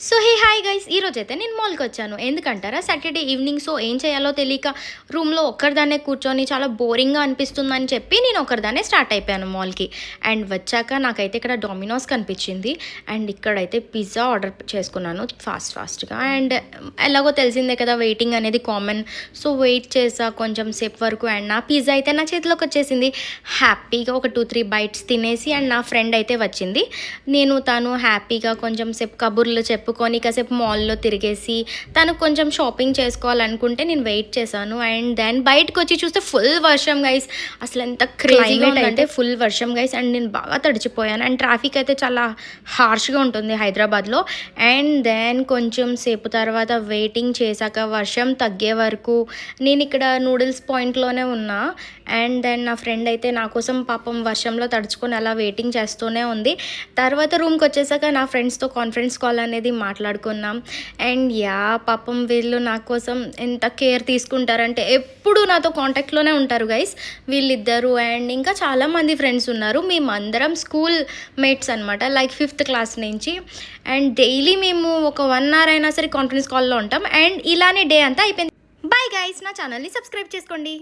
So hi guys, ఈరోజు అయితే నేను మాల్కి వచ్చాను. ఎందుకంటారా, సాటర్డే ఈవినింగ్. సో ఏం చేయాలో తెలియక రూమ్లో ఒక్కరిదాన్నే కూర్చొని చాలా బోరింగ్గా అనిపిస్తుందని చెప్పి నేను ఒక్కరిదాన్నే స్టార్ట్ అయిపోయాను మాల్కి. అండ్ వచ్చాక నాకైతే ఇక్కడ డొమినోస్ కనిపించింది. అండ్ ఇక్కడైతే పిజ్జా ఆర్డర్ చేసుకున్నాను ఫాస్ట్గా. అండ్ ఎలాగో తెలిసిందే కదా, వెయిటింగ్ అనేది కామన్. సో వెయిట్ చేసా కొంచెం సేపు వరకు. అండ్ నా పిజ్జా అయితే నా చేతిలోకి వచ్చేసింది. హ్యాపీగా ఒక 2-3 బైట్స్ తినేసి అండ్ నా ఫ్రెండ్ అయితే వచ్చింది. తను హ్యాపీగా కొంచెం సేపు కబుర్లు చెప్పుకొని కాసేపు మాల్లో తిరిగేసి తను కొంచెం షాపింగ్ చేసుకోవాలనుకుంటే నేను వెయిట్ చేశాను. అండ్ దెన్ బయటకు వచ్చి చూస్తే ఫుల్ వర్షం గైస్. అసలు ఎంత క్రేజీగా ఉందంటే ఫుల్ వర్షం గైస్. అండ్ నేను బాగా తడిచిపోయాను. అండ్ ట్రాఫిక్ అయితే చాలా హార్ష్గా ఉంటుంది హైదరాబాద్లో. అండ్ దెన్ కొంచెం సేపు తర్వాత వెయిటింగ్ చేశాక వర్షం తగ్గే వరకు నేను ఇక్కడ నూడిల్స్ పాయింట్లోనే ఉన్నా. అండ్ దెన్ నా ఫ్రెండ్ అయితే నా కోసం పాపం వర్షంలో తడుచుకొని అలా వెయిటింగ్ చేస్తూనే ఉంది. తర్వాత రూమ్కి వచ్చేసాక నా ఫ్రెండ్స్తో కాన్ఫరెన్స్ కాల్ అనేది మాట్లాడుకున్నాం. అండ్ పాపం వీళ్ళు నా కోసం ఎంత కేర్ తీసుకుంటారంటే ఎప్పుడు నాతో కాంటాక్ట్లోనే ఉంటారు గైస్ వీళ్ళిద్దరు. అండ్ ఇంకా చాలామంది ఫ్రెండ్స్ ఉన్నారు. మేమందరం స్కూల్ మేట్స్ అనమాట, లైక్ 5th క్లాస్ నుంచి. అండ్ డైలీ మేము ఒక 1 hour అయినా సరే కాన్ఫరెన్స్ కాల్లో ఉంటాం. అండ్ ఇలానే డే అంతా అయిపోయింది. బాయ్ గైస్, నా ఛానల్ని సబ్స్క్రైబ్ చేసుకోండి.